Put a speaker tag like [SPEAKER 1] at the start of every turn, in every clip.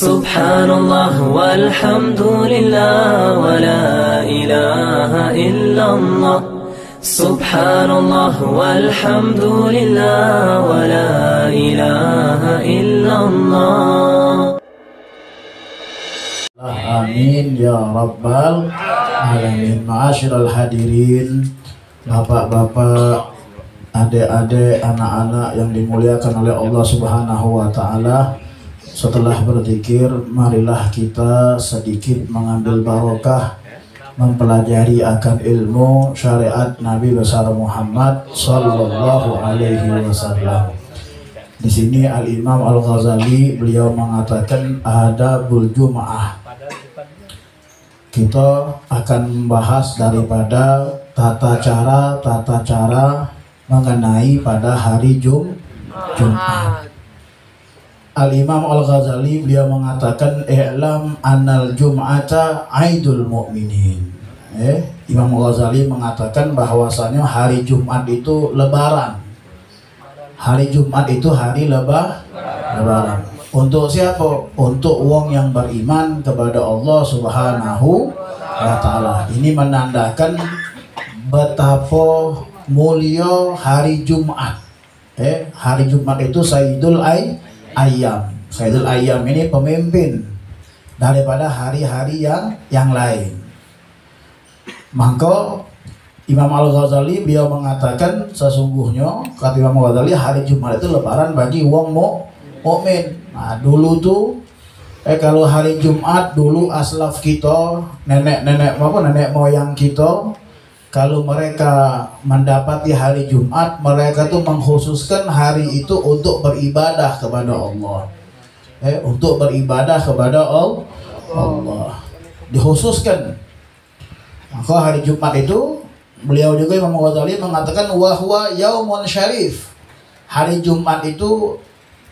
[SPEAKER 1] Subhanallah walhamdulillah wa la ilaha illallah. Subhanallah walhamdulillah wa la ilaha illallah.
[SPEAKER 2] Amin ya rabbal alamin. Ma'asyiral hadirin, bapak-bapak, adik-adik, anak-anak yang dimuliakan oleh Allah Subhanahu wa taala. Setelah berzikir, marilah kita sedikit mengambil barokah, mempelajari akan ilmu syariat Nabi besar Muhammad sallallahu alaihi wasallam. Di sini Al-Imam Al-Ghazali beliau mengatakan adabul Jum'ah. Kita akan membahas daripada tata cara mengenai pada hari Jumat. Al-Imam Al-Ghazali beliau mengatakan i'lam annal jum'ata aidul mu'minin. Imam Al-Ghazali mengatakan bahwasanya hari Jumat itu lebaran. Hari Jumat itu hari lebaran. Untuk siapa? Untuk wong yang beriman kepada Allah Subhanahu wa taala. Ini menandakan betapa mulia hari Jumat. Hari Jumat itu Sayyidul Ayyam. Sayyidul Ayyam ini pemimpin daripada hari-hari yang lain. Maka Imam Al-Ghazali beliau mengatakan sesungguhnya kata Imam Al-Ghazali hari Jumat itu lebaran bagi wong mukmin. Nah, dulu tuh kalau hari Jumat dulu aslaf kita, nenek moyang kita, kalau mereka mendapati hari Jumat, mereka tuh mengkhususkan hari itu untuk beribadah kepada Allah. Untuk beribadah kepada Allah. Dikhususkan. Maka hari Jumat itu, beliau juga Imam Ghazali mengatakan wahwa yaumun syarif. Hari Jumat itu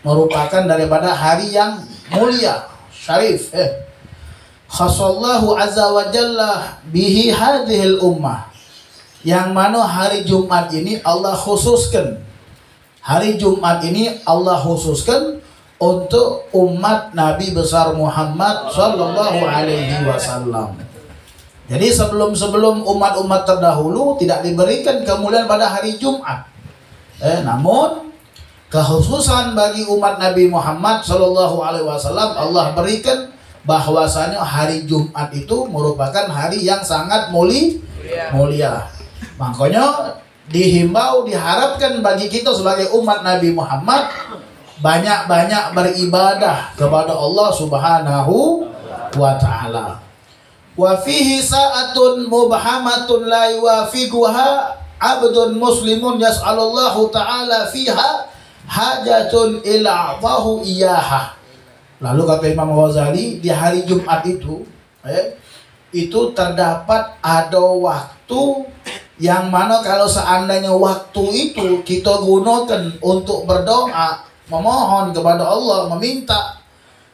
[SPEAKER 2] merupakan daripada hari yang mulia, syarif. Khasallahu azza wa jalla bihi hadhil ummah. Yang mana hari Jumat ini Allah khususkan. Hari Jumat ini Allah khususkan untuk umat Nabi besar Muhammad sallallahu alaihi wasallam. Jadi sebelum umat-umat terdahulu tidak diberikan kemuliaan pada hari Jumat. Namun kekhususan bagi umat Nabi Muhammad sallallahu alaihi wasallam Allah berikan bahwasanya hari Jumat itu merupakan hari yang sangat mulia. Makanya dihimbau, diharapkan bagi kita sebagai umat Nabi Muhammad banyak-banyak beribadah kepada Allah Subhanahu wa taala. Wa fihi sa'atun mubhamatun la yuwafiquha abdun muslimun yas'alullahu ta'ala fiha hajatun ila a'tahu iyaha. Lalu kata Imam Ghazali, di hari Jumat itu terdapat ada waktu yang mana kalau seandainya waktu itu kita gunakan untuk berdoa, memohon kepada Allah, meminta,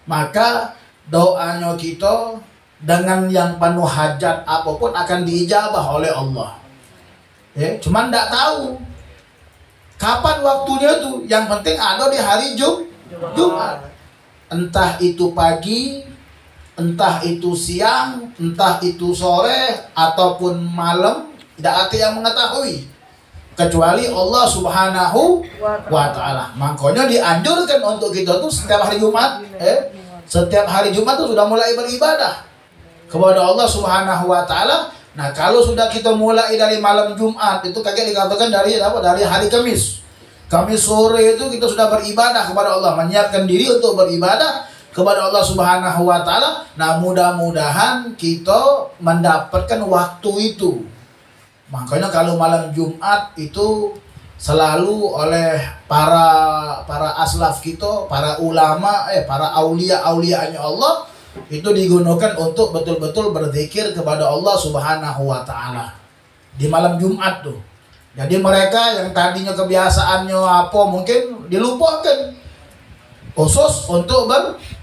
[SPEAKER 2] maka doanya kita dengan yang penuh hajat apapun akan diijabah oleh Allah. Cuman tidak tahu kapan waktunya tuh. Yang penting ada di hari Jumat. Entah itu pagi, entah itu siang, entah itu sore ataupun malam, tidak ada yang mengetahui kecuali Allah Subhanahu wa taala. Makanya dianjurkan untuk kita tuh setiap hari Jumat, setiap hari Jumat tuh sudah mulai beribadah kepada Allah Subhanahu wa taala. Nah, kalau sudah kita mulai dari malam Jumat itu kayak dikatakan dari hari Kamis. Kamis sore itu kita sudah beribadah kepada Allah, menyiapkan diri untuk beribadah kepada Allah Subhanahu wa taala. Nah, mudah-mudahan kita mendapatkan waktu itu. Makanya kalau malam Jumat itu selalu oleh para aslaf kita, para ulama, para aulia-aulianya Allah itu digunakan untuk betul-betul berzikir kepada Allah Subhanahu wa taala di malam Jumat tuh. Jadi mereka yang tadinya kebiasaannya apa mungkin dilupakan, khusus untuk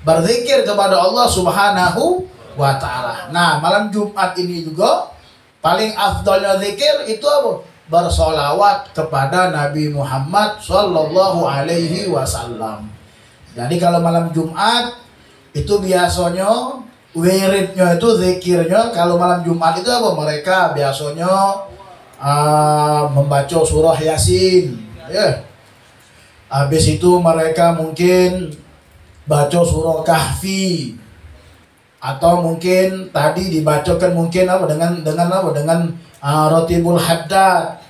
[SPEAKER 2] berzikir kepada Allah Subhanahu wa taala. Nah, malam Jumat ini juga paling afdalnya zikir itu apa? Bersolawat kepada Nabi Muhammad sallallahu alaihi wasallam. Jadi kalau malam Jumat Itu biasanya wiridnya itu zikirnya kalau malam Jumat itu apa? Mereka biasanya membaca surah Yasin, ya. Habis itu mereka mungkin baca surah Kahfi, atau mungkin tadi dibacakan mungkin apa dengan Rotibul Haddad.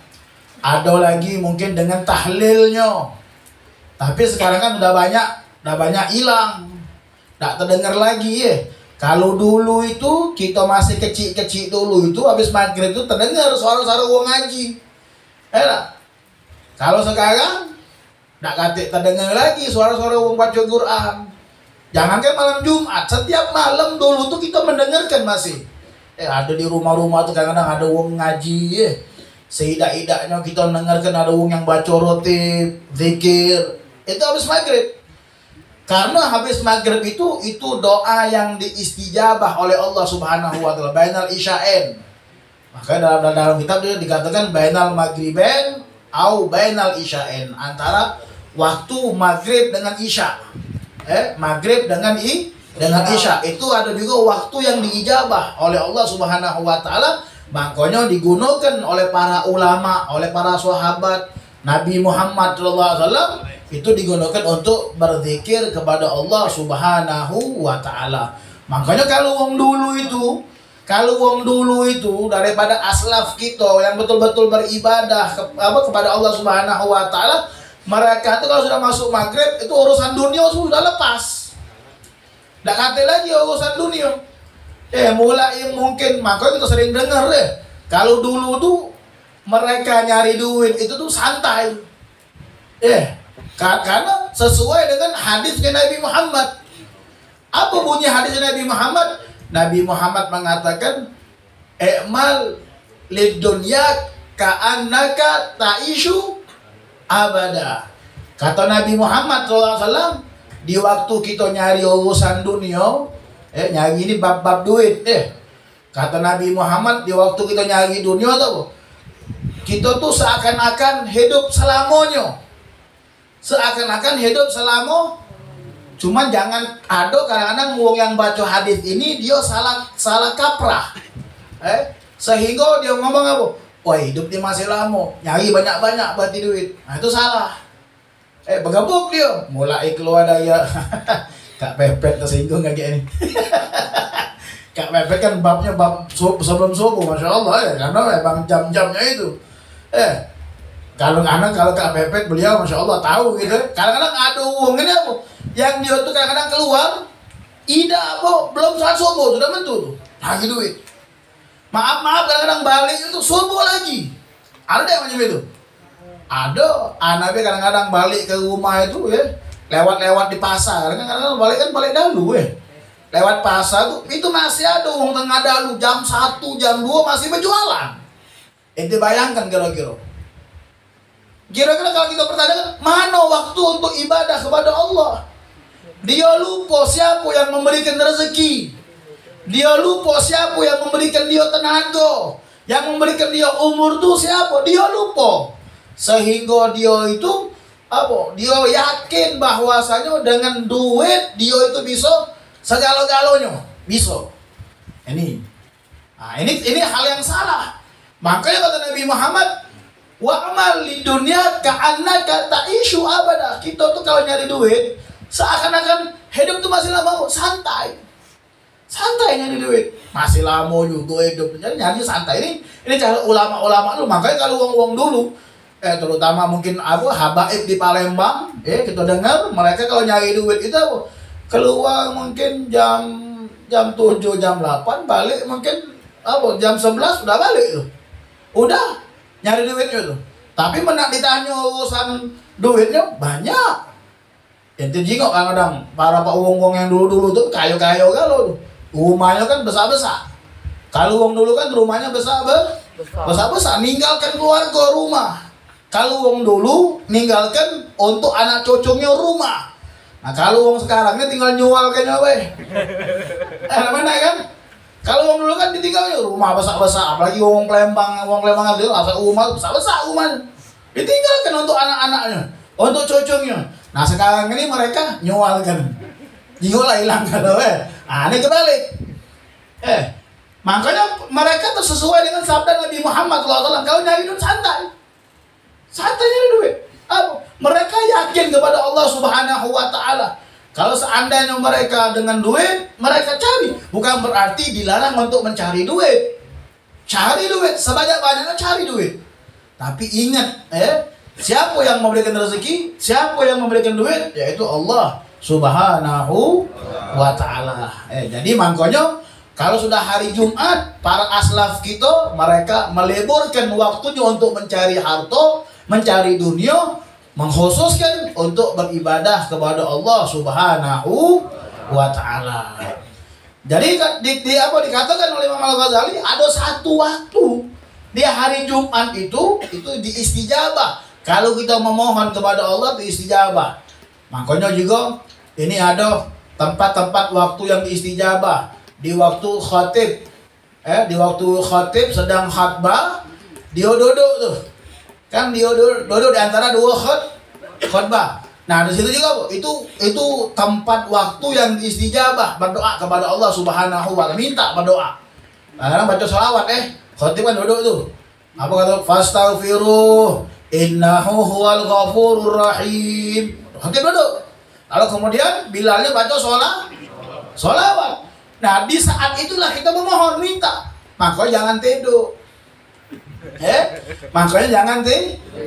[SPEAKER 2] Ada lagi mungkin dengan tahlilnya. Tapi sekarang kan udah banyak hilang, tidak terdengar lagi ya. Kalau dulu itu kita masih kecil-kecil dulu itu habis maghrib itu terdengar suara-suara wong ngaji. Kalau sekarang tidak katik terdengar lagi suara-suara wong baca Quran. Jangankan malam Jumat, setiap malam dulu tuh kita mendengarkan masih. Ada di rumah-rumah tuh kadang-kadang ada wong ngaji ya. Seidak-idaknya kita mendengarkan ada wong yang baca rotib, zikir. Itu habis maghrib. Karena habis maghrib itu doa yang diistijabah oleh Allah Subhanahu wa taala, bainal isya'ain. Maka dalam kitab itu dikatakan bainal maghribain au bainal isya'ain, antara waktu maghrib dengan isya. Maghrib dengan isya itu ada juga waktu yang diijabah oleh Allah Subhanahu wa taala. Makanya digunakan oleh para ulama, oleh para sahabat Nabi Muhammad SAW, itu digunakan untuk berzikir kepada Allah Subhanahu wa taala. Makanya kalau wong dulu itu daripada aslaf kita yang betul-betul beribadah kepada Allah Subhanahu wa taala, mereka itu kalau sudah masuk maghrib itu urusan dunia sudah lepas. Tidak kata lagi urusan dunia. Mulai mungkin, makanya kita sering dengar kalau dulu tuh mereka nyari duit itu tuh santai. Karena sesuai dengan hadisnya Nabi Muhammad. Apa bunyi hadisnya Nabi Muhammad? Nabi Muhammad mengatakan, "I'mal lid-dunya ka'annaka ta'ishu abada." Kata Nabi Muhammad SAW, di waktu kita nyari urusan dunia, nyari ini bab-bab duit, kata Nabi Muhammad, di waktu kita nyari dunia tuh, kita tuh seakan-akan hidup selamanya. Seakan-akan hidup selama. Cuman jangan ada kadang-kadang wong yang baca hadis ini dia salah kaprah. Sehingga dia ngomong apa? Wah, hidup dia masih lama, nyari banyak-banyak berarti duit. Nah, itu salah. Bergebuk dia, mulai keluar daya. Kak Pepet tersinggung kayak gini. Kak Pepet kan babnya bab sebelum subuh, masya Allah karena memang jam-jamnya itu. Kalau Kak Pepet beliau masya Allah tahu gitu. Kadang-kadang ada uang ini apa? Yang dia tuh kadang-kadang keluar, belum saat subuh sudah mentu, lagi duit. Maaf kadang-kadang balik itu subuh lagi. Ada yang macam itu. Ada, anaknya kadang-kadang balik ke rumah itu lewat di pasar. Kadang-kadang balik dahulu lewat pasar tuh itu masih ada uang tengah dahulu jam 1, jam 2 masih berjualan. Ente bayangkan kira-kira kalau kita pertanyakan mana waktu untuk ibadah kepada Allah. Dia lupa siapa yang memberikan rezeki. Dia lupa siapa yang memberikan dia tenaga, yang memberikan dia umur tuh siapa. Dia lupa. Sehingga dia itu dia yakin bahwasanya dengan duit dia itu bisa segala-galanya, bisa. Ini hal yang salah. Makanya kata Nabi Muhammad, wa'mal li dunya ka'annaka ta'ishu abada. Kita tuh kalau nyari duit seakan-akan hidup tuh masih lama, santai nyari duit, masih lama juga hidup, nyari santai. Ini cara ulama-ulama dulu. Makanya kalau wong dulu terutama mungkin habaib di Palembang, kita dengar mereka kalau nyari duit itu keluar mungkin jam 7, jam 8, balik mungkin jam 11 udah balik tuh. Udah nyari duitnya tuh. Tapi menak ditanya urusan duitnya banyak. Ente jingok kadang para pak wong yang dulu tuh kayo-kayo galau tuh. Rumahnya kan besar-besar. Kalau wong dulu kan rumahnya besar-besar, ninggalkan keluarga rumah. Kalau wong dulu ninggalkan untuk anak cucunya rumah. Nah kalau wong sekarang ini tinggal nyual kayaknya mana kan? Kalau wong dulu kan ditinggalnya rumah besar-besar, apalagi wong Palembang itu rumah besar-besar rumahnya. Ditinggalkan untuk anak-anaknya, untuk cucunya. Nah sekarang ini mereka nyualkan. Jiwa lah hilang kalau ini kebalik. Makanya mereka tuh sesuai dengan sabda Nabi Muhammad SAW. Kalau nyari duit santai, santai nyari duit. Mereka yakin kepada Allah Subhanahu Wa Taala. Kalau seandainya mereka dengan duit, mereka cari. Bukan berarti dilarang untuk mencari duit. Cari duit sebanyak-banyaknya, cari duit. Tapi ingat, siapa yang memberikan rezeki, siapa yang memberikan duit, yaitu Allah Subhanahu Wa Taala. Jadi makanya kalau sudah hari Jumat, para aslaf kita mereka meleburkan waktunya untuk mencari harta, mencari dunia, mengkhususkan untuk beribadah kepada Allah Subhanahu Wa Taala. Jadi dikatakan oleh Imam Al-Ghazali, ada satu waktu di hari Jumat itu diistijabah. Kalau kita memohon kepada Allah diistijabah. Makanya juga ini ada tempat-tempat waktu yang diistijabah. Di waktu khatib, di waktu khatib sedang khutbah, dia duduk tuh, kan dia duduk di antara dua khutbah. Nah di situ juga itu tempat waktu yang diistijabah, berdoa kepada Allah Subhanahu Wa Taala, minta berdoa. Kadang baca sholawat, khatib kan duduk tuh. Apa kata? Fastaghfiruh, innahu huwal ghafurur rahim. Khatib duduk. Lalu kemudian Bilalnya baca sholawat. Nah di saat itulah kita memohon, minta. Makanya jangan tidur. Makanya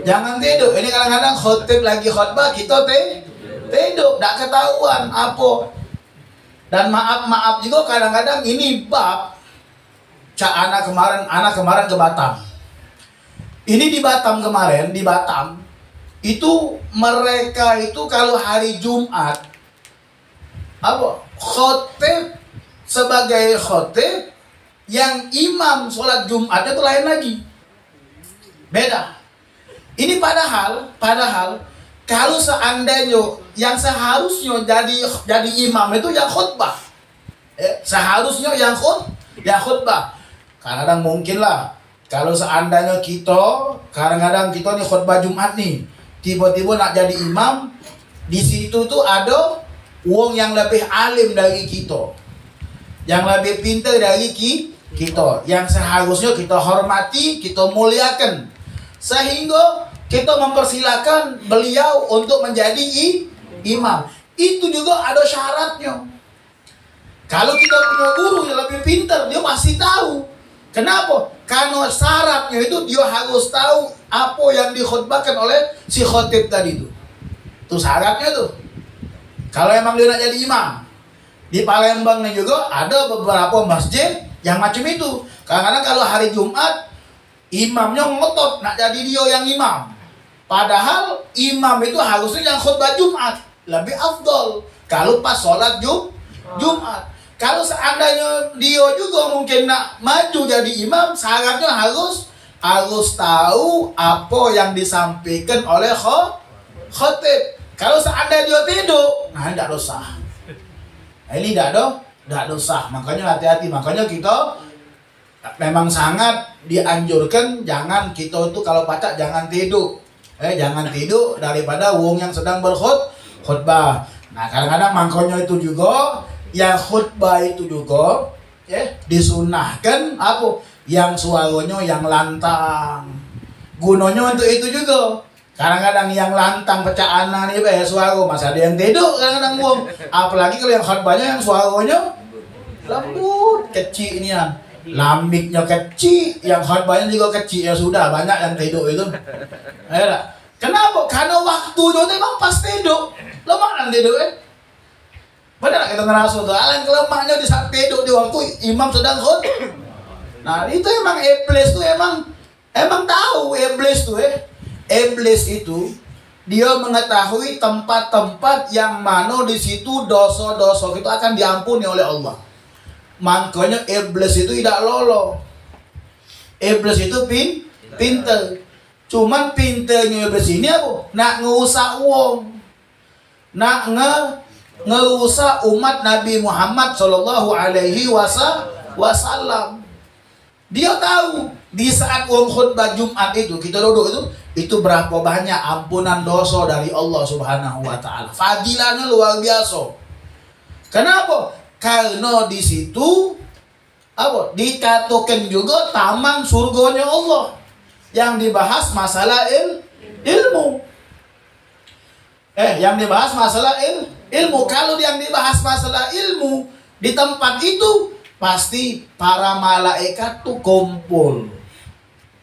[SPEAKER 2] jangan tidur. Ini kadang-kadang khotib lagi khutbah kita tidur, tak ketahuan apa. Dan maaf juga kadang-kadang ini bab. Anak kemarin ke Batam. Ini di Batam kemarin, di Batam itu mereka itu kalau hari Jumat khotib sebagai khotib, yang imam sholat Jumatnya itu lain lagi, beda. Ini padahal kalau seandainya yang seharusnya jadi imam itu yang khutbah, seharusnya yang khutbah. Kadang-kadang mungkin lah kalau seandainya kadang-kadang kita nih khutbah Jumat nih, tiba-tiba nak jadi imam, di situ tuh ada wong yang lebih alim dari kita, yang lebih pintar dari kita, yang seharusnya kita hormati, kita muliakan, sehingga kita mempersilakan beliau untuk menjadi imam. Itu juga ada syaratnya. Kalau kita punya guru yang lebih pintar, dia pasti tahu. Kenapa? Karena syaratnya itu dia harus tahu apa yang dikhutbahkan oleh si khotib tadi itu. Itu syaratnya tuh. Kalau emang dia nak jadi imam. Di Palembang nih juga ada beberapa masjid yang macam itu. Kadang-kadang kalau hari Jumat, imamnya ngotot nak jadi dia yang imam. Padahal imam itu harusnya yang khutbah Jumat. Lebih afdol kalau pas sholat Jumat. Kalau seandainya dia juga mungkin nak maju jadi imam, syaratnya harus tahu apa yang disampaikan oleh khotib. Kalau seandainya dia tidur, nah tidak dosa. Ini tidak dosa. Makanya hati-hati. Makanya kita memang sangat dianjurkan jangan kita itu kalau pacak jangan tidur. Jangan tidur daripada wong yang sedang berkhutbah. Nah kadang-kadang makanya itu juga yang khutbah itu juga disunahkan apa? Yang suaranya yang lantang. Gunanya untuk itu juga. Kadang-kadang yang lantang pecah anak nih suara, masa ada yang tidur kadang-kadang wong. Apalagi kalau yang khutbahnya yang suaranya lembut, kecil ini ya. Lambiknya kecil, yang khutbahnya juga kecil, ya sudah banyak yang tidur itu. Kenapa? Karena waktunya itu emang pas tidur. Lemah kan tidur Benar kita ngerasa tuh, yang kelemahnya di saat tidur di waktu imam sedang khutbah. Nah itu emang iblis tuh emang tahu iblis tuh Iblis itu dia mengetahui tempat-tempat yang mana di situ dosa-dosa itu akan diampuni oleh Allah. Makanya iblis itu tidak lolo. Iblis itu pintar. Cuman pintarnya iblis ini apa? Nak ngerusak wong. Nak ngerusak umat Nabi Muhammad sallallahu alaihi wasallam. Dia tahu di saat wong khutbah Jumat itu kita duduk itu berapa banyak ampunan dosa dari Allah Subhanahu wa taala. Fadilahnya luar biasa. Kenapa? Karena di situ apa? Dikatakan juga taman surganya Allah. Yang dibahas masalah ilmu. Yang dibahas masalah ilmu. Kalau yang dibahas masalah ilmu di tempat itu, pasti para malaikat tuh kumpul.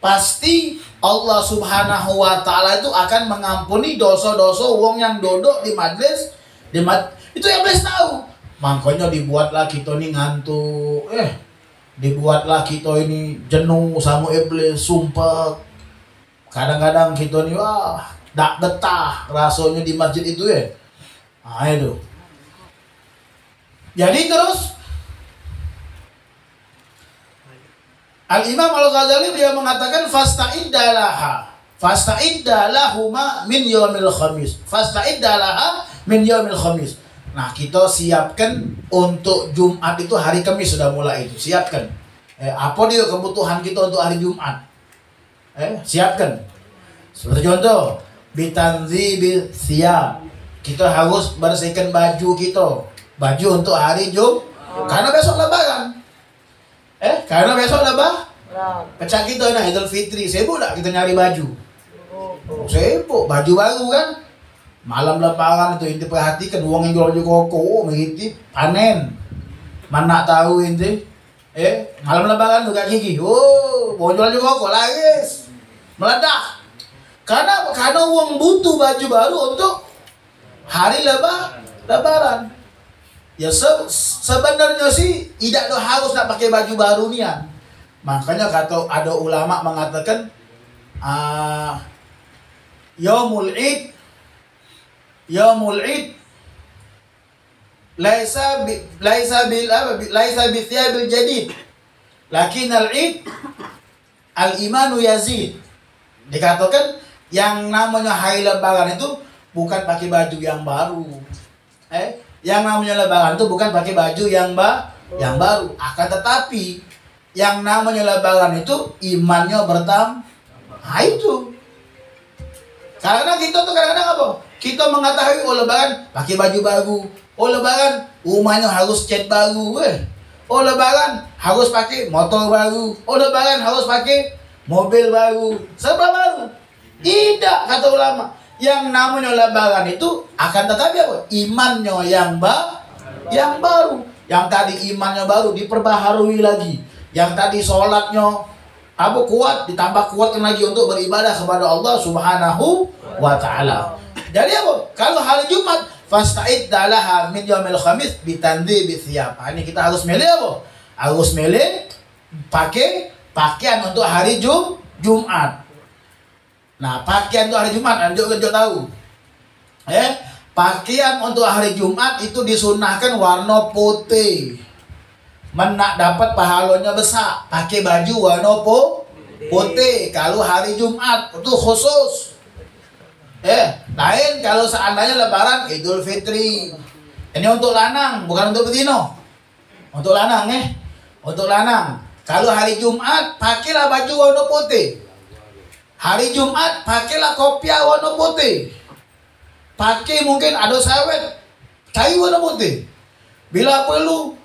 [SPEAKER 2] Pasti Allah Subhanahu wa Ta'ala itu akan mengampuni dosa-dosa wong yang duduk di majlis. Itu yang iblis tahu. Makanya dibuatlah kita ini ngantuk. Dibuatlah kita ini jenuh sama iblis, sumpah. Kadang-kadang kita ini tak betah rasanya di masjid itu ya. Nah itu. Jadi terus Al-Imam Al-Ghazali dia mengatakan fasta'iddalahuma min yaumil khamis. Fasta'iddalaha min yaumil khamis. Nah, kita siapkan untuk Jumat itu hari Kamis sudah mulai itu. Siapkan. Apa dia kebutuhan kita untuk hari Jumat? Siapkan. Seperti contoh, bitanzibil thiyab. Kita harus bersihkan baju kita. Baju untuk hari Jumat. Karena besok lebaran. Karena besok lebaran. Pecah kita nah Idul Fitri. Sibuk tak kita nyari baju? Sibuk. Baju baru kan? Malam lebaran itu inti perhatikan uang yang jual koko, begitu panen. Mana tahu inti? Malam lebaran juga gigi. Mau jual koko lagi, meledak. Karena uang butuh baju baru untuk hari lebaran. Ya sebenarnya sih tidak harus nak pakai baju baru nih ya. Makanya kata ada ulama mengatakan Yaumul Id laisa bi thiyabil jadid. Lakin al-id al-imanu yazid. Dikatakan yang namanya hari lebaran itu bukan pakai baju yang baru. Yang namanya lebaran itu bukan pakai baju yang baru. Akan tetapi yang namanya lebaran itu imannya bertambah. Nah itu. Karena kita tuh kadang-kadang apa? Kita mengetahui lebaran pakai baju baru. Lebaran rumahnya harus cat baru. Lebaran harus pakai motor baru. Lebaran harus pakai mobil baru. Serba baru. Tidak, kata ulama. Yang namanya lebaran itu akan tetapi apa? Imannya yang baru. Yang tadi imannya baru diperbaharui lagi. Yang tadi sholatnya kuat, ditambah kuatkan lagi untuk beribadah kepada Allah Subhanahu wa Ta'ala. Jadi apa? Kalau hari Jumat fasta'iddalah min yaumil khamis bitandhibi thiyab. Ini kita harus milih apa? Harus milih pakai pakaian untuk hari Jumat. Nah, pakaian untuk hari Jumat anjuk tahu. Pakaian untuk hari Jumat itu disunahkan warna putih. Menak dapat pahalanya besar, pakai baju warna putih. Kalau hari Jumat itu khusus. Lain kalau seandainya lebaran Idul Fitri. Ini untuk lanang, bukan untuk betina. Untuk lanang Untuk lanang. Kalau hari Jumat pakailah baju warna putih. Hari Jumat pakailah kopiah warna putih. Pakai mungkin ada sawet kayu warna putih. Bila perlu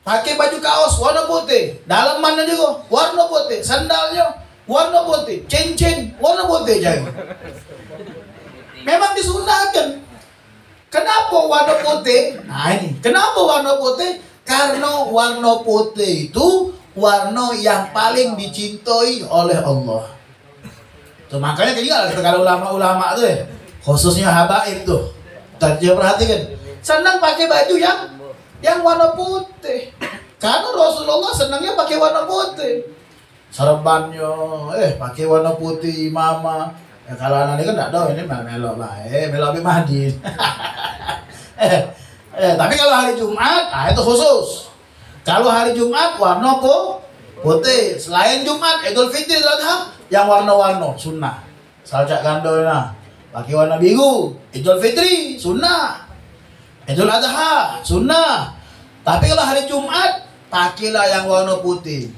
[SPEAKER 2] pakai baju kaos warna putih. Dalamannya juga warna putih. Sandalnya warna putih. Cincin warna putih jadi. Memang disunahkan. Kenapa warna putih? Nah ini. Kenapa warna putih? Karena warna putih itu warna yang paling dicintai oleh Allah. Tuh, makanya tinggal kalau ulama-ulama tuh khususnya habaib tuh. Tadi perhatikan. Senang pakai baju yang warna putih. Karena Rasulullah senangnya pakai warna putih. Serbannya pakai warna putih mama. Kalau anak ini kan enggak tahu ini melok lah. Melok Abi Mahdi. Tapi kalau hari Jumat, itu khusus. Kalau hari Jumat warna putih. Selain Jumat, Idul Fitri, Idul Adha, yang warna-warna sunnah. Salcak gandona pakai warna biru. Idul Fitri sunnah. Idul Adha sunnah. Tapi kalau hari Jumat, pakailah yang warna putih.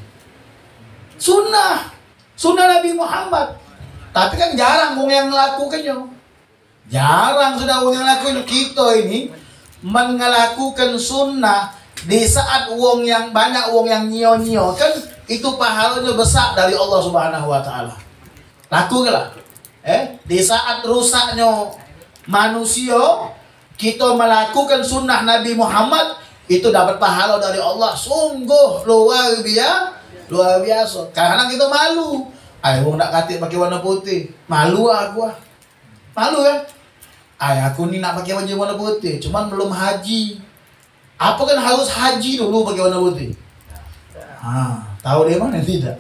[SPEAKER 2] Sunnah Nabi Muhammad. Tapi kan jarang yang melakukannya. Jarang sudah yang lakukan. Kita ini melakukan sunnah di saat wong yang banyak wong yang nyio-nyio kan itu pahalanya besar dari Allah Subhanahu wa taala. Lakukanlah. Di saat rusaknya manusia kita melakukan sunnah Nabi Muhammad itu dapat pahala dari Allah sungguh luar biasa. Karena kita malu. Wong nak katik pakai warna putih, malu aku. Malu kan? Aku ni nak pakai baju warna putih, cuman belum haji. Apa kan harus haji dulu pakai warna putih? Tahu dia mana? Tidak.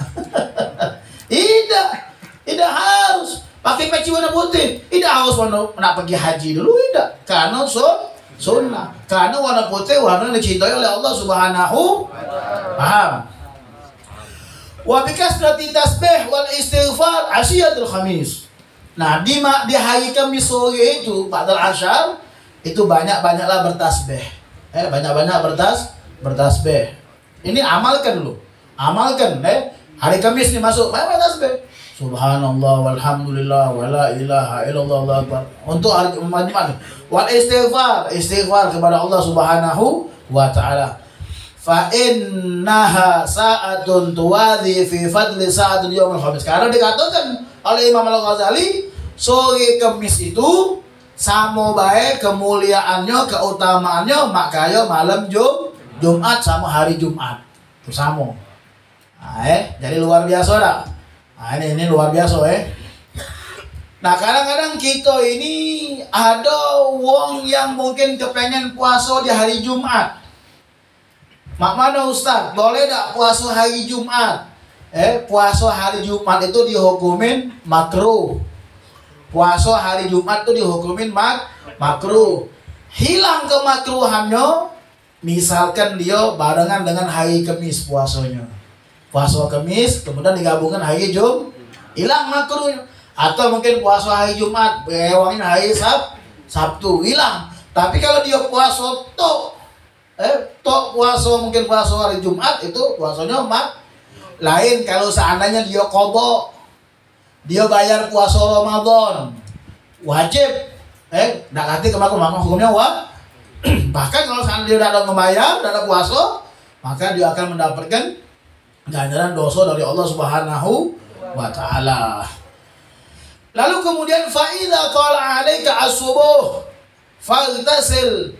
[SPEAKER 2] Tidak harus pakai peci warna putih. Tidak harus nak pergi haji dulu, tidak. Karena sunnah. Karena warna putih warna yang dicintai oleh Allah Subhanahu. Paham? Wa bikasrati tasbih wal istighfar asyiatul khamis. Nah, di hari Kamis sore itu Ba'dal Asyar itu banyak-banyaklah bertasbih. Banyak-banyak bertasbih. Ini amalkan dulu. Amalkan, hari Kamis ini masuk, banyak tasbih. Subhanallah walhamdulillah wala ilaha illallah Allahu akbar. Untuk hari Jumat. Wal istighfar kepada Allah Subhanahu wa taala. Fa innaha sa'atun tuwadhi fi fadli sa'atul yaumil khamis. Karena dikatakan oleh Imam Al-Ghazali, sore Kamis itu sama baik kemuliaannya, keutamaannya makanya malam Jumat sama hari Jumat. Itu sama. Jadi luar biasa dah. Ini luar biasa Nah, kadang-kadang kita ini ada wong yang mungkin kepengen puasa di hari Jumat. Mak mana Ustaz? Boleh tak puasa hari Jumat? Puasa hari Jumat itu dihukumin makruh. Puasa hari Jumat itu dihukumin makruh. Hilang kemakruhannya, misalkan dia barengan dengan hari Kamis puasanya. Puasa Kamis kemudian digabungkan hari Jumat, hilang makruhnya. Atau mungkin puasa hari Jumat, bewangin hari Sabtu, hilang. Tapi kalau dia puasa puasa mungkin puasa hari Jumat itu puasanya lain. Kalau seandainya dia qadha, dia bayar puasa Ramadan wajib ndak kati kemakuan hukumnya bahkan kalau seandainya dia ada membayar, ada puasa, maka dia akan mendapatkan ganjaran dosa dari Allah Subhanahu wa taala. Lalu kemudian fa idza qala 'alaika as-subuh faghtasil.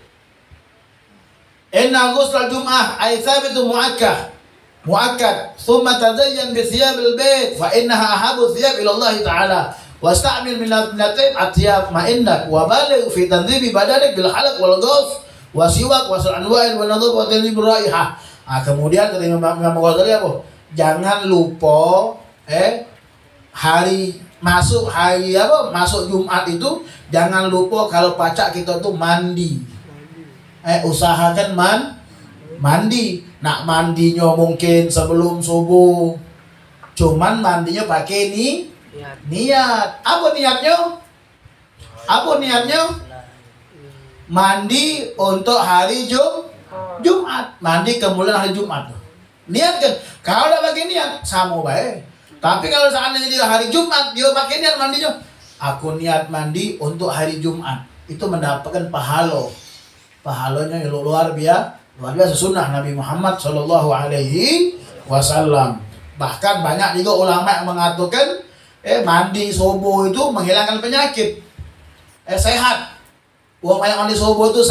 [SPEAKER 2] Inna ghusl al-jum'ah ay thabitu muakkad thumma tazayyan bi thiyab al-bayt fa innaha ahabu thiyab ila Allah ta'ala wasta'mil min al-natim atyab ma indak wa baligh fi tanzibi badanik bil halaq wal ghaf wa siwak wa anwa'il wa nadhab wa tanzib raihah. Kemudian kata Imam Ghazali apa? Jangan lupa masuk Jumat itu jangan lupa kalau pacak kita tuh mandi. Usahakan mandi. Nak mandinya mungkin sebelum subuh. Cuman mandinya pakai niat. Apa niatnya? Mandi untuk hari Jumat. Mandi kemudian hari Jumat. Niatkan. Kalau udah pakai niat sama baik. Tapi kalau seandainya dia hari Jumat dia pakai niat mandinya, aku niat mandi untuk hari Jumat, itu mendapatkan pahalanya yang luar biasa sunnah Nabi Muhammad Shallallahu Alaihi Wasallam. Bahkan banyak juga ulama yang mengatakan mandi subuh itu menghilangkan penyakit, sehat. Uang banyak mandi subuh itu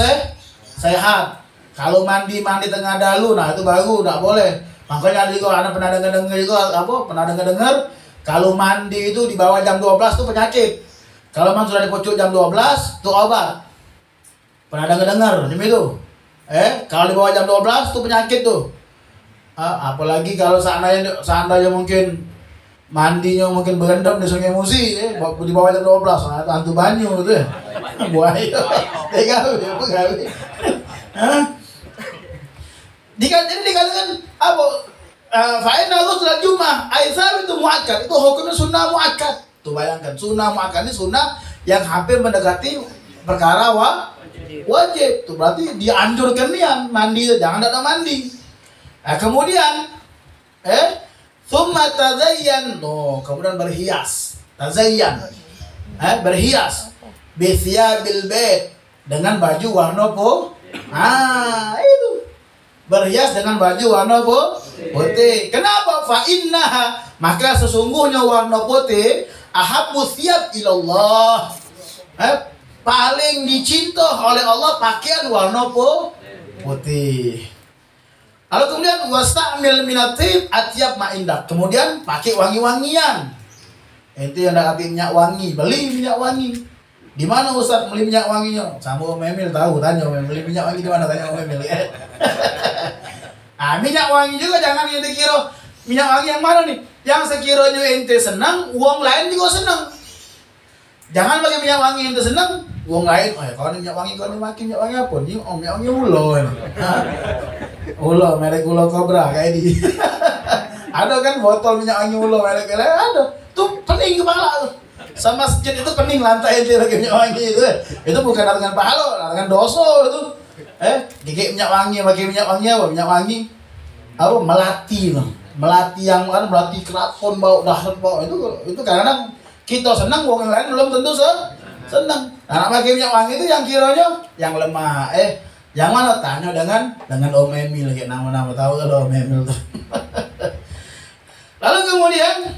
[SPEAKER 2] sehat. Kalau mandi tengah dalu, nah itu baru tidak boleh. Makanya juga anak pernah dengar kalau mandi itu di bawah jam 12 itu penyakit. Kalau memang sudah dipucuk jam 12 itu obat. Pernah dengar demi itu? Kalau di bawah jam 12 itu penyakit tuh. Apalagi kalau seandainya mungkin mandinya mungkin berendam di Sungai Musi, di bawah jam 12, hantu banyu itu ya. Buaya. Dikatakan apa? Fa'inna ghusl Jumat ay thabit muakkad. Itu hukumnya sunnah muakkad. Tuh bayangkan, sunnah muakkad ini sunnah yang hampir mendekati perkara wajib. Tuh berarti dianjurkan niat mandi, jangan ada mandi. Kemudian thumma tazayyan. Kemudian berhias. Tazayyan. Berhias bi thiyabil bait, dengan baju warna Nah, itu. Berhias dengan baju warna putih. Kenapa? Fa innaha, maka sesungguhnya warna putih ahabbu thiyab ilallah. Paling dicinta oleh Allah pakaian warna putih. Lalu kemudian wasta'mil minatib atyab ma'indak. Kemudian pakai wangi-wangian. Itu yang ada minyak wangi, beli minyak wangi. Di mana Ustaz beli minyak wanginya? Sama Om Emil tahu, tanya Om Emil, beli minyak wangi di mana, tanya Om Emil. Nah, minyak wangi juga jangan yang dikira minyak wangi yang mana nih? Yang sekiranya ente senang, uang lain juga senang. Jangan pakai minyak wangi ente senang, uang lain, kalau minyak wangi kau ni makin minyak wangi apa? Ni minyak wangi ulo. Ulo, merek ulo Cobra kayak di. Ada kan botol minyak wangi ulo merek lain ada. Tuh pening kepala tuh. Sama masjid itu pening lantai itu pakai minyak wangi itu. Itu bukan dengan pahala, dengan dosa itu. Gigit minyak wangi, pakai minyak wangi apa? Minyak wangi apa? Melati loh. Melati yang kan melati keraton bau dahsyat bau itu kadang kita senang, orang yang lain belum tentu senang. Nah, pakai minyak wangi itu yang kiranya yang lemah. Yang mana? Tanya dengan Om Emil, kayak nama-nama tahu kalau Om Emil tuh. Lalu kemudian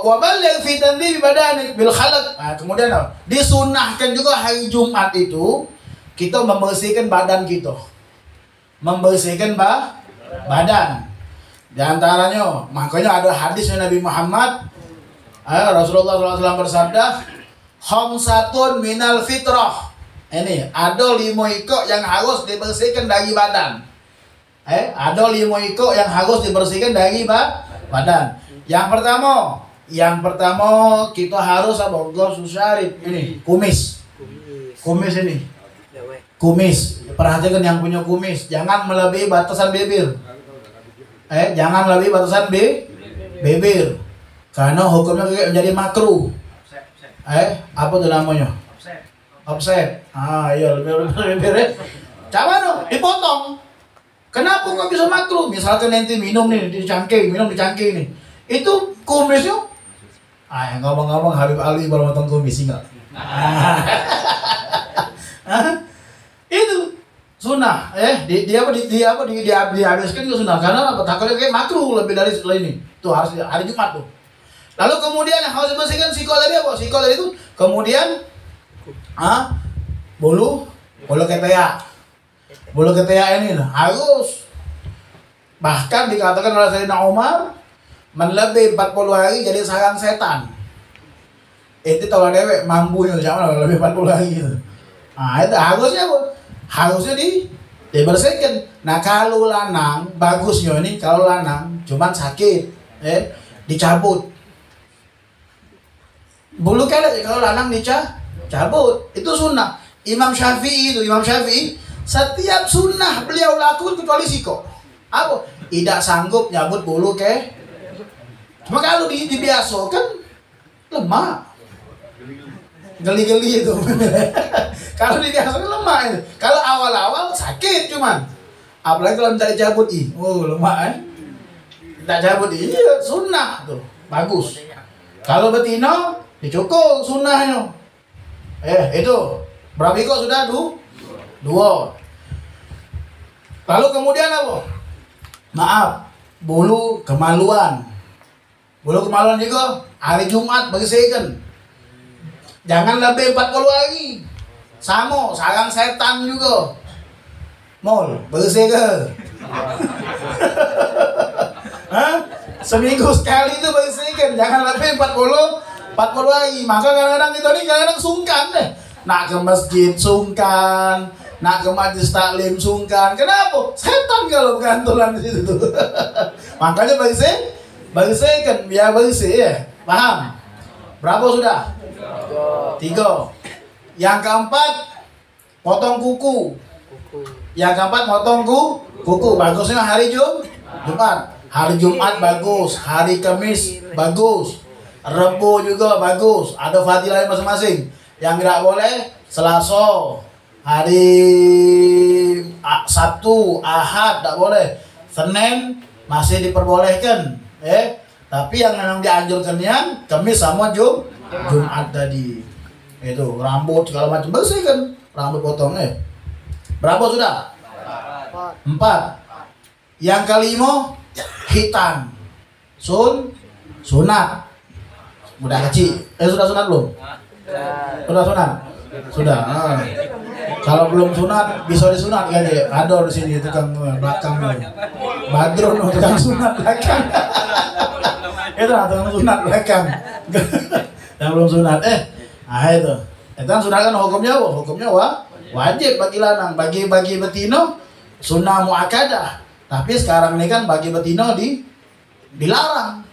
[SPEAKER 2] wabaligh fi tandhib badanik bil khalaq. Kemudian disunahkan juga hari Jumat itu kita membersihkan badan kita. Membersihkan badan. Di antaranya, makanya ada hadis Nabi Muhammad Rasulullah SAW bersabda, khamsatun minal fitrah. Ini ada 5 ikut yang harus dibersihkan dari badan. Ada 5 ikut yang harus dibersihkan dari badan. Yang pertama kita harus apa? Gosok syarif ini, kumis ini. Kumis. Perhatikan yang punya kumis, jangan melebihi batasan bibir. Jangan lebih batasan bibir. Karena hukumnya menjadi makruh. Apa tuh namanya? Offset. Iya lebih bibir. Coba dipotong. Kenapa nggak bisa makruh? Misalkan nanti minum nih di cangkir nih. Itu kumisnya. Ngomong-ngomong Habib Ali baru potong kumis enggak? Itu sunnah, dihabiskan itu sunnah karena apa? Takutnya kayak makruh lebih dari ini. Tuh harus hari Jumat tuh. Lalu kemudian yang harus dibersihkan sikol tadi apa? Sikol tadi itu kemudian bulu ketiak. Bulu ketiak ini harus, bahkan dikatakan oleh Sayyidina Umar, melebih 40 hari jadi sarang setan. Itu kalau dewek mampunya jangan lebih 40 hari gitu. Itu harusnya apa? Harusnya dibersihkan. Nah kalau lanang bagusnya ini, kalau lanang cuman sakit dicabut bulu ketek. Kalau lanang dicabut itu sunnah. Imam Syafi'i setiap sunnah beliau lakukan kecuali siko. Apa? Tidak sanggup nyabut bulu ke. Cuma kalau dibiasakan lemah. Geli-geli itu. Kalau dibiasakan lemah itu. Kalau awal-awal sakit cuman. Apalagi kalau minta dicabut lemah minta cabut sunnah tuh. Bagus. Kalau betina dicukur sunnahnya. Itu. Berapa ikut sudah? 2. Lalu kemudian apa? Maaf, bulu kemaluan. Bulu kemaluan juga hari Jumat bersihkan. Jangan lebih 40 hari. Sama, sarang setan juga. Mall, bersih ke? Seminggu sekali itu bersihkan. Jangan lebih 40 hari. Maka kadang-kadang kita ini kadang-kadang sungkan deh. Nak ke masjid sungkan, nak ke majlis taklim sungkan. Kenapa? Setan kalau bergantulan di situ. Makanya bersihkan, biar bersih ya. Paham? Berapa sudah? 3. Yang keempat, potong kuku. Yang keempat, potong kuku. Bagusnya hari Jumat. Hari Jumat bagus, hari Kamis bagus, Rebo juga bagus. Ada fadilahnya masing-masing. Yang tidak boleh Selasa, hari Sabtu, Ahad tidak boleh. Senin masih diperbolehkan. Tapi yang memang dianjurkan yang Kamis sama Jumat tadi. Itu rambut segala macam bersihkan, rambut potong Berapa sudah? 4. Yang kelima hitam. Sunat. Udah kecil. Sudah sunat belum? Sudah sunat. Sudah. Kalau belum sunat bisa disunat kan ya. Ada di sini tukang belakang. Badrun tukang sunat belakang. Itu tukang sunat belakang. Yang belum sunat itu. Itu kan sunat kan hukumnya apa? Hukumnya wajib bagi lanang, bagi betino sunnah muakkadah. Tapi sekarang ini kan bagi betino dilarang.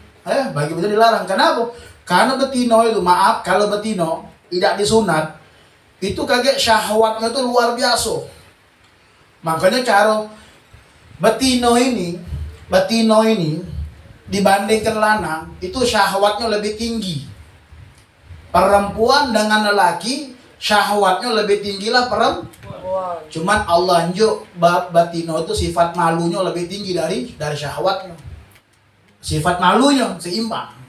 [SPEAKER 2] Bagi betino dilarang. Kenapa? Karena betino itu, maaf, kalau betino tidak disunat, itu kaget syahwatnya itu luar biasa. Makanya cara betino ini dibandingkan lanang itu syahwatnya lebih tinggi. Perempuan dengan lelaki syahwatnya lebih tinggi lah perempuan. Cuman Allah njuk betino itu sifat malunya lebih tinggi dari syahwatnya. Sifat malunya seimbang.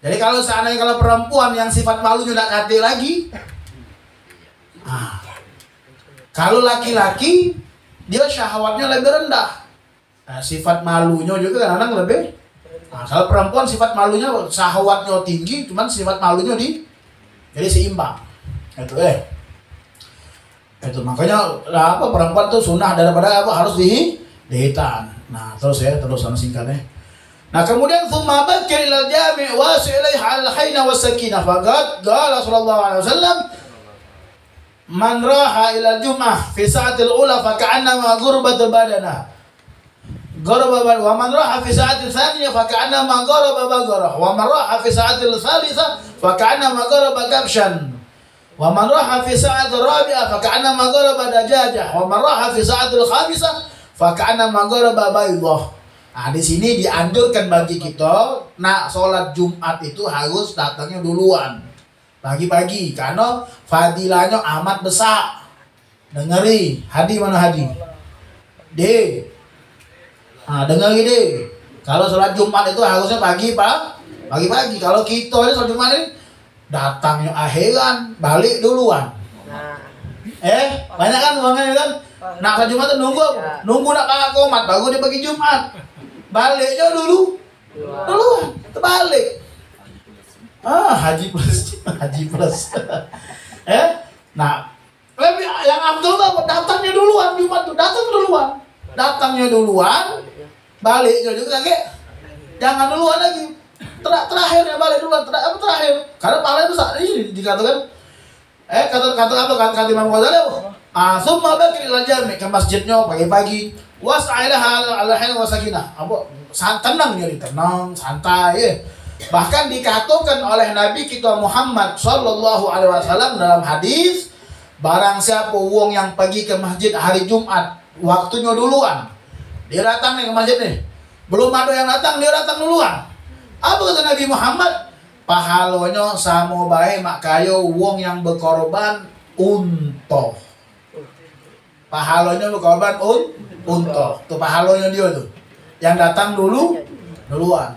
[SPEAKER 2] Jadi kalau seandainya kalau perempuan yang sifat malunya tidak kate lagi, kalau laki-laki dia syahwatnya lebih rendah, sifat malunya juga kadang-kadang lebih. Kalau perempuan sifat malunya syahwatnya tinggi, cuman sifat malunya jadi seimbang. Itu makanya perempuan tuh sunnah daripada harus dihitan. Nah terus singkatnya. Nah kemudian thumma bakir ilal jami' wasi' ilaiha al-hayna was-sakinah faqad qala sallallahu alaihi wasallam man raha ila al-jum'ah fi sa'atil ula fa ka'annama ghurbatul badana wa man raha fi sa'atil thaniyah fa ka'annama gharaba bagharah wa man raha fi sa'atil thalithah fa ka'annama gharaba kabshan wa man raha fi sa'atil rabi'ah fa ka'annama gharaba dajajah wa man raha fi sa'atil khamisah fa ka'annama gharaba baydah. Nah, di sini dianjurkan bagi kita sholat Jumat itu harus datangnya duluan pagi-pagi karena fadilahnya amat besar. Dengeri, Hadi mana Hadi? Dengeri deh. Kalau sholat Jumat itu harusnya pagi-pagi. Kalau kita ini sholat Jumat ini datangnya akhiran, balik duluan. Banyak kan uangnya kan? Nah, sholat Jumat itu nunggu nak kakak komat baru dia bagi Jumat. Baliknya duluan, terbalik. Haji plus. Nah, lebih yang abdul apa? Datangnya duluan, Jumat tuh datangnya duluan, baliknya juga kayak jangan duluan lagi. Terakhirnya balik duluan, terakhir. Karena pahala besar ini dikatakan. Kata Imam Ghazali apa? Summa bakir ilal jami' ke masjidnya pagi-pagi. Wasailah al-hayna wasakinah. Tenang, santai. Bahkan dikatakan oleh Nabi kita Muhammad sallallahu alaihi wasallam dalam hadis, barang siapa wong yang pergi ke masjid hari Jumat, waktunya duluan. Dia datang nih ke masjid nih. Belum ada yang datang, dia datang duluan. Apa kata Nabi Muhammad? Pahalanya sama baik mak kayo wong yang berkorban unta. Pahalanya berkorban unta. Tuh pahalanya dia tuh. Yang datang duluan.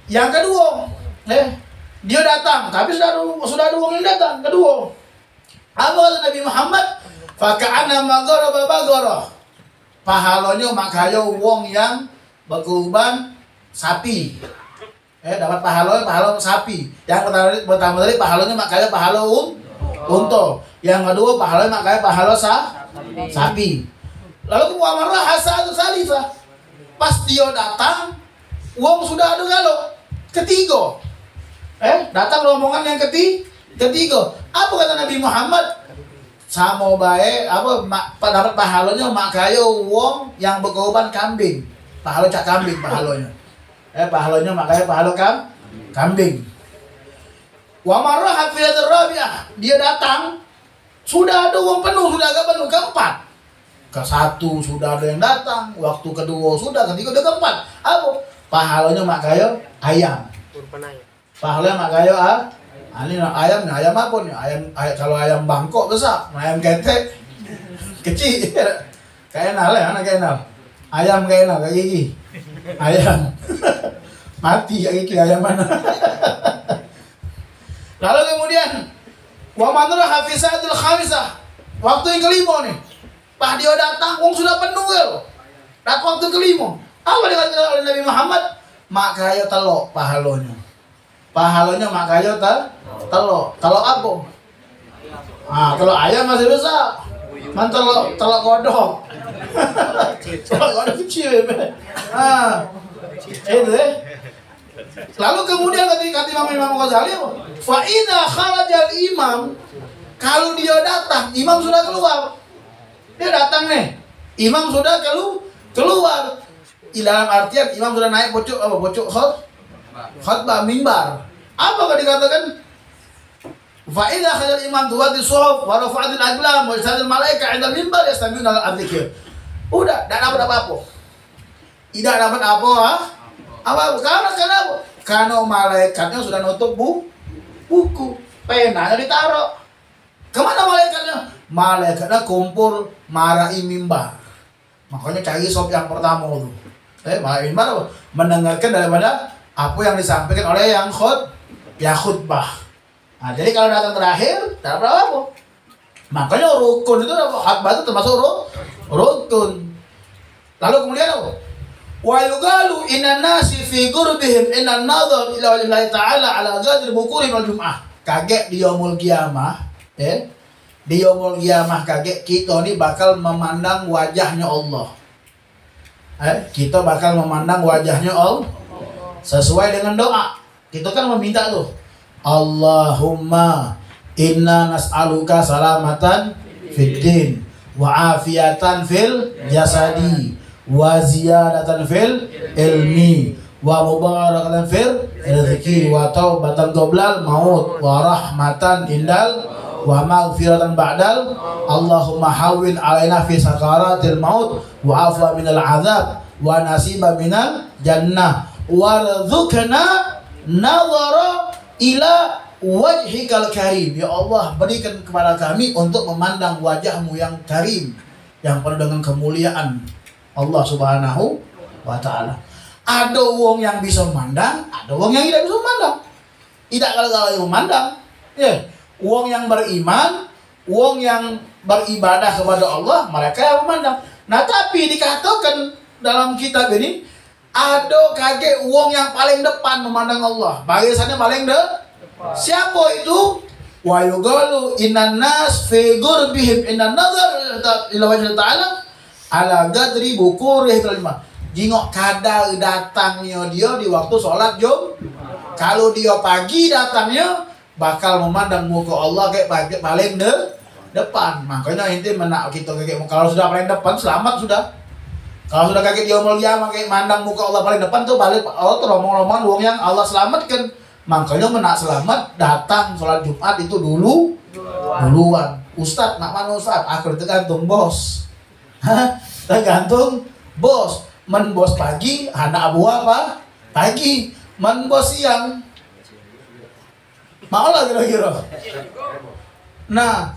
[SPEAKER 2] Yang kedua, dia datang, tapi sudah ada wong yang datang. Kedua, apa kata Nabi Muhammad? Faka'anna magharaba bagharah. Pahalanya makanya wong yang berkorban sapi. Dapat pahala sapi. Yang pertama tadi pahalanya makanya pahala unta. Yang kedua pahalanya makanya pahala sapi. Lalu muamarah hasatu salifah. Pas dia datang, wong sudah ada galau. Ketiga. Datang rombongan yang ketiga. Apa kata Nabi Muhammad? Sama baik dapat pahalanya makanya wong yang berkorban kambing. Pahala cak kambing pahalanya. Pahalanya makanya pahala kambing. Wa marra hafizatur rabi'ah, dia datang sudah ada uang penuh, sudah agak penuh. Keempat, ke satu sudah ada yang datang, waktu kedua sudah, ketiga udah keempat. Apa? Pahalanya makanya ayam. Pahalanya makanya ayam apa nih? Ayam kalau ayam Bangkok besar, ayam ketek kecil. Kayak nal ya, anak kayak nal. Ayam kayak nal, kayak gigi. Ayam mati kayak gigi ayam mana. Lalu kemudian Wa man raha fi sa'atil khamisah. Waktu yang kelima nih. Pas dia datang, wong sudah penuh ya loh. Datang waktu kelima. Apa dikatakan oleh Nabi Muhammad? Mak kayo telok pahalonya. Pahalonya mak kayo telok. Telok apa? Telok ayam masih bisa. Man telok kodok. Telok kodok kecil. Itu deh. Lalu kemudian kata Imam Ghazali, fa idza kharajal imam, kalau dia datang, imam sudah keluar. Dia datang nih. Imam sudah keluar. Di dalam artian imam sudah naik pojok khutbah mimbar. Apa dikatakan? Fa idza kharajal imam tuwadi suhuf wa rafa'atil aqlam wa isadil malaika 'inda mimbar yastami'una al-dzikr. Udah, tidak dapat apa-apa. Tidak dapat apa? Karena karena malaikatnya sudah nutup buku, penanya ditaruh. Kemana malaikatnya? Malaikatnya kumpul marahi mimbar. Makanya cari sop yang pertama itu. Marahi mimbar apa? Mendengarkan daripada apa yang disampaikan oleh yang khutbah. Nah, jadi kalau datang terakhir, tidak apa? Makanya rukun itu khutbah itu termasuk rukun. Lalu kemudian apa? Wa yuqalu inna nasi fi qurbihim inna an-nadhar ila wajhi ta'ala ala ghadri bukuri wal jum'ah. Kaget di yaumul qiyamah, di yaumul qiyamah kaget kita ni bakal memandang wajahnya Allah. Kita bakal memandang wajahnya Allah sesuai dengan doa. Kita kan meminta tuh, Allahumma inna nas'aluka salamatan fid din wa afiatan fil jasadi wa ziyadatan fil ilmi wa mubarakatan fil rizqi wa taubatan qoblal maut wa rahmatan indal wa maghfiratan ba'dal. Allahumma hawwin alaina fi sakaratil maut wa afwa minal azab wa nasiba minal jannah warzuqna nadhara ila wajhikal karim. Ya Allah, berikan kepada kami untuk memandang wajahmu yang karim, yang penuh dengan kemuliaan Allah Subhanahu wa ta'ala. Ada wong yang bisa memandang, ada wong yang tidak bisa memandang. Tidak kalau yang memandang. Wong yang beriman, wong yang beribadah kepada Allah, mereka yang memandang. Nah, tapi dikatakan dalam kitab ini, ada kaget wong yang paling depan memandang Allah. Barisannya paling depan. Siapa itu? Wa yuqalu innan nas fi qurbihim innan nazar ila wajhi ta'ala ala gadri bukurih kelima. Jingok kadar datangnya dia di waktu sholat Kalau dia pagi datangnya bakal memandang muka Allah kayak paling depan. Makanya inti menak kita kayak kalau sudah paling depan selamat sudah. Kalau sudah kaget dia mulia kayak mandang muka Allah paling depan tuh balik Allah tuh romong-romongan wong yang Allah selamatkan. Makanya menak selamat datang sholat Jumat itu duluan. Ustadz nak mana Ustadz? Akhir tergantung bos. Tergantung bos. Men bos pagi, anak buah apa? Pagi. Men bos siang. Mau lah kira-kira. Nah,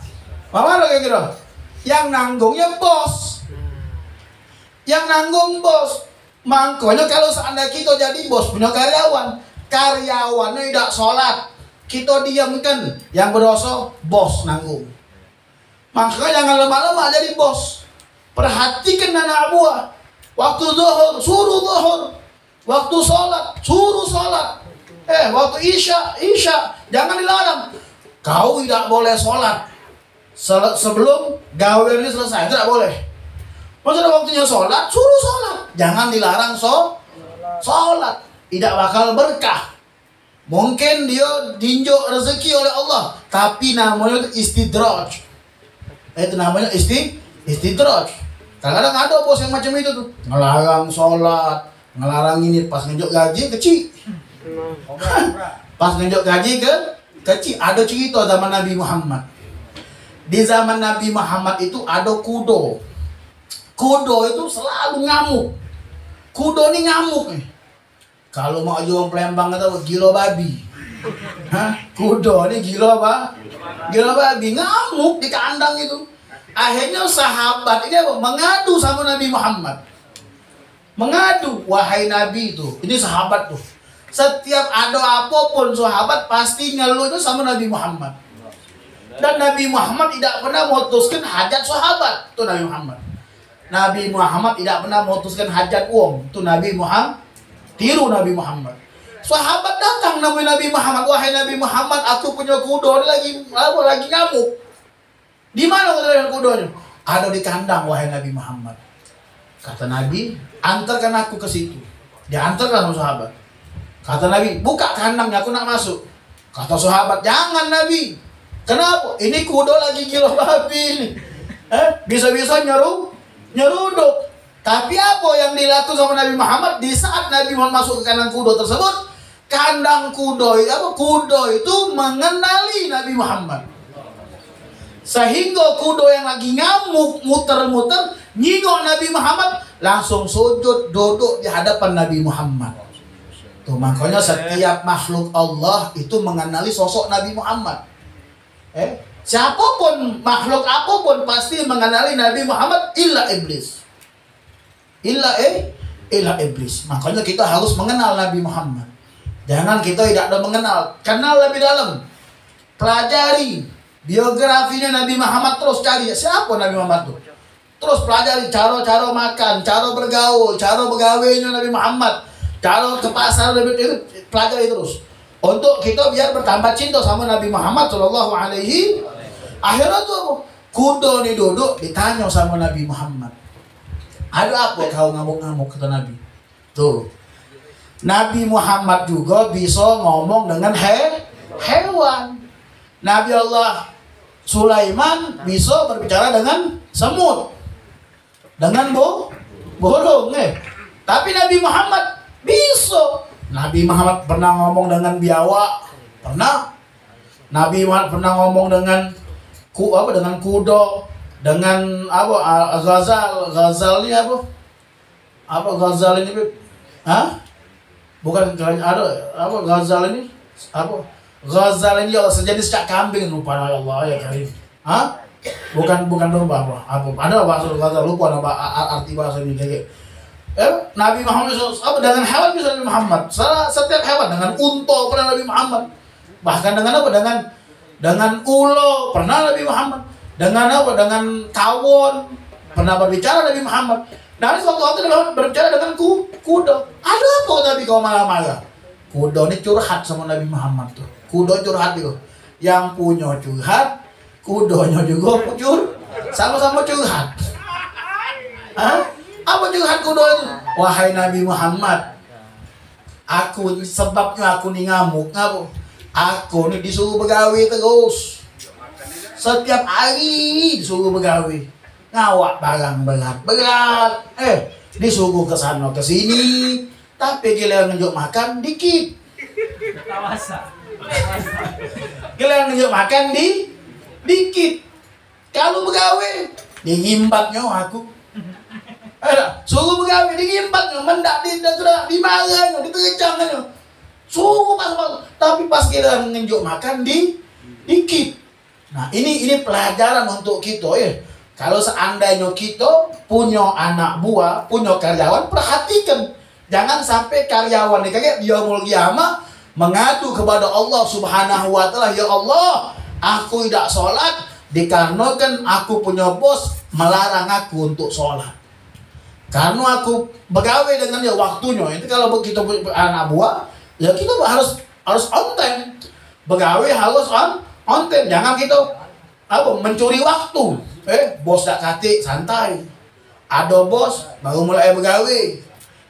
[SPEAKER 2] mau lah kira-kira. Yang nanggungnya bos. Yang nanggung bos. Makanya kalau seandainya kita jadi bos punya karyawannya tidak sholat, kita diamkan. Yang berdosa bos nanggung. Makanya jangan lama-lama jadi bos. Perhatikan anak buah. Waktu zuhur, suruh zuhur. Waktu sholat, suruh sholat. Waktu isya. Jangan dilarang. Kau tidak boleh sholat sebelum gawe ini selesai. Tidak boleh. Maksudnya waktunya sholat, suruh sholat. Jangan dilarang sholat. Tidak bakal berkah. Mungkin dia dinjok rezeki oleh Allah, tapi namanya istidraj. Itu namanya istidraj. Kadang-kadang ada bos yang macam itu tuh, ngelarang sholat, ngelarang ini, pas ngenjok gaji kecil. Pas ngenjok gaji kecil. Ada cerita zaman Nabi Muhammad. Di zaman Nabi Muhammad itu ada kudo. Kudo itu selalu ngamuk. Kudo ini ngamuk nih. Kalau mau jual Palembang itu gila babi. Kudo ini gila apa? Gila babi, ngamuk di kandang itu. Akhirnya sahabat ini mengadu sama Nabi Muhammad. Mengadu, wahai Nabi itu. Ini sahabat tuh. Setiap ada apapun sahabat pasti ngeluh itu sama Nabi Muhammad. Dan Nabi Muhammad tidak pernah memutuskan hajat sahabat. Itu Nabi Muhammad. Nabi Muhammad tidak pernah memutuskan hajat uang. Itu Nabi Muhammad. Tiru Nabi Muhammad. Sahabat datang Nabi Muhammad. Wahai Nabi Muhammad, aku punya kuda lagi ngamuk. Di mana kudanya? Ada di kandang, wahai Nabi Muhammad. Kata Nabi, antarkan aku ke situ. Diantarkan sama sahabat. Kata Nabi, buka kandangnya, aku nak masuk. Kata sahabat, jangan Nabi. Kenapa? Ini kuda lagi gila babi ini. Bisa-bisa nyeruduk. Tapi apa yang dilakukan sama Nabi Muhammad di saat Nabi Muhammad masuk ke kandang kuda tersebut? Kandang kuda itu mengenali Nabi Muhammad. Sehingga kuda yang lagi ngamuk, muter-muter, nyingok Nabi Muhammad, langsung sujud, duduk di hadapan Nabi Muhammad. Tuh, makanya setiap makhluk Allah itu mengenali sosok Nabi Muhammad. Siapapun, makhluk apapun pasti mengenali Nabi Muhammad illa iblis. Illa iblis. Makanya kita harus mengenal Nabi Muhammad. Jangan kita tidak ada mengenal. Kenal lebih dalam. Pelajari biografinya Nabi Muhammad, terus cari siapa Nabi Muhammad itu. Terus pelajari cara-cara makan, cara bergaul, cara begawainya Nabi Muhammad, cara ke pasar, itu pelajari terus. Untuk kita biar bertambah cinta sama Nabi Muhammad Sallallahu Alaihi. Akhirnya tuh kuda nih duduk ditanya sama Nabi Muhammad. Ada apa kau ngamuk-ngamuk, kata Nabi. Tuh. Nabi Muhammad juga bisa ngomong dengan hewan. Nabi Allah Sulaiman bisa berbicara dengan semut. Dengan burung. Tapi Nabi Muhammad bisa. Nabi Muhammad pernah ngomong dengan biawak, pernah. Nabi Muhammad pernah ngomong dengan dengan kuda, dengan Ghazal ini apa? Apa Ghazal ini? Bukan ada Ghazal ini? Apa? Ghazal ini ya sejenis cak kambing, lupa Allah ya Karim. Bukan domba apa? Ada bahasa Ghazal, lupa nama arti bahasa ini kayak. Nabi Muhammad dengan hewan bisa Nabi Muhammad. Setiap hewan, dengan unta pernah Nabi Muhammad. Bahkan dengan apa? Dengan ulo pernah Nabi Muhammad. Dengan apa? Dengan tawon pernah berbicara Nabi Muhammad. Nah, suatu waktu Nabi Muhammad berbicara dengan kuda. Ada apa Nabi kau marah-marah? Kuda ini curhat sama Nabi Muhammad tuh. Kuda curhat itu. Yang punya curhat, kudanya juga sama-sama curhat. Apa curhat kuda itu? Wahai Nabi Muhammad, sebabnya aku nih ngamuk. Aku nih disuruh begawi terus. Setiap hari disuruh begawi. Ngawak barang berat. Disuruh ke sana ke sini. Tapi giliran nunjuk makan dikit. Giliran nunjuk makan dikit. Kalau begawi, dingimbatnya aku. Suruh begawi dingimbatnya, mendak dimarahnya, diterjangnya. Suruh pas-pas. Tapi pas giliran nunjuk makan dikit. Nah, ini pelajaran untuk kita ya. Kalau seandainya kita punya anak buah, punya karyawan, perhatikan. Jangan sampai karyawan ini kayak yaumul qiyamah mengadu kepada Allah Subhanahu wa taala, ya Allah, aku tidak sholat dikarenakan aku punya bos melarang aku untuk sholat. Karena aku begawe dengan dia waktunya. Itu kalau kita anak buah, ya kita harus on time. Begawe harus on time. Jangan kita mencuri waktu. Bos tak kate santai. Ada bos baru mulai begawe.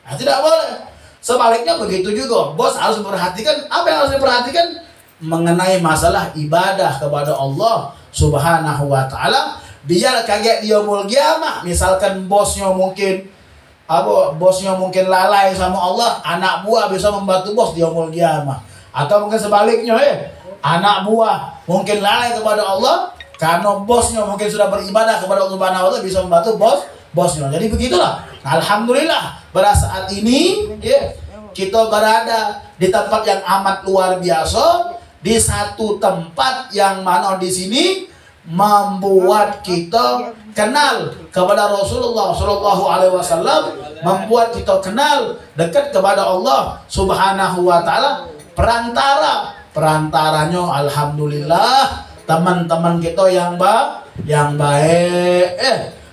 [SPEAKER 2] Nah, tidak boleh. Sebaliknya begitu juga. Bos harus memperhatikan apa yang harus diperhatikan mengenai masalah ibadah kepada Allah Subhanahu wa taala. Biar kaget dia yaumul qiyamah. Misalkan bosnya mungkin lalai sama Allah, anak buah bisa membantu bos di yaumul qiyamah. Atau mungkin sebaliknya anak buah mungkin lalai kepada Allah karena bosnya mungkin sudah beribadah kepada Allah Subhanahu wa taala, bisa membantu bosnya. Jadi begitulah. Alhamdulillah pada saat ini kita berada di tempat yang amat luar biasa, di satu tempat yang mana di sini membuat kita kenal kepada Rasulullah Shallallahu Alaihi Wasallam, membuat kita kenal dekat kepada Allah Subhanahu Wa Taala. Perantaranya alhamdulillah teman-teman kita yang baik.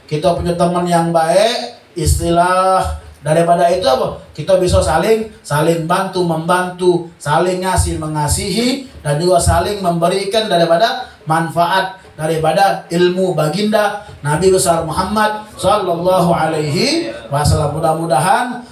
[SPEAKER 2] Kita punya teman yang baik, istilah daripada itu apa? Kita bisa saling bantu membantu, saling ngasih mengasihi, dan juga saling memberikan daripada manfaat daripada ilmu baginda Nabi besar Muhammad sallallahu alaihi wasallam. Mudah-mudahan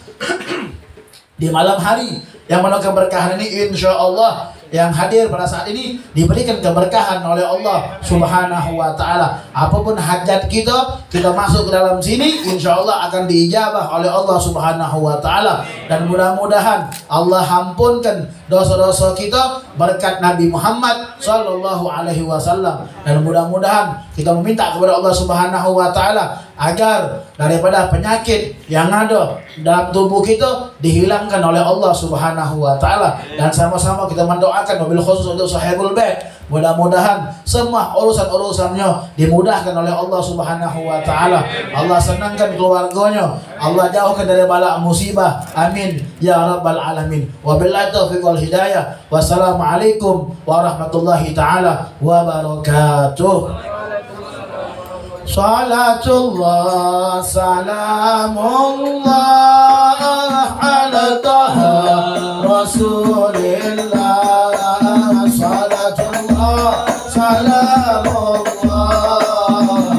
[SPEAKER 2] di malam hari yang penuh keberkahan ini, insya Allah yang hadir pada saat ini diberikan keberkahan oleh Allah Subhanahu wa ta'ala. Apapun hajat kita masuk ke dalam sini, insya Allah akan diijabah oleh Allah Subhanahu wa ta'ala. Dan mudah-mudahan Allah ampunkan dosa-dosa kita berkat Nabi Muhammad sallallahu alaihi wasallam. Dan mudah-mudahan kita meminta kepada Allah Subhanahu wa ta'ala agar daripada penyakit yang ada dalam tubuh kita dihilangkan oleh Allah Subhanahu wa ta'ala. Dan sama-sama kita mendoakan mobil khusus untuk sahibul bait, mudah-mudahan semua urusan-urusannya dimudahkan oleh Allah Subhanahu wa ta'ala. Allah senangkan keluarganya, Allah jauhkan dari bala musibah, amin ya rabbal alamin. Wabillahi taufiq wal hidayah. Wassalamualaikum warahmatullahi taala wabarakatuh. Salatullah salamullah ala taha rasulillah. Salatullah salamullah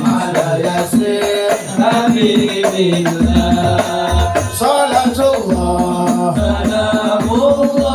[SPEAKER 2] ala yasin habibillah. Salatullah salamullah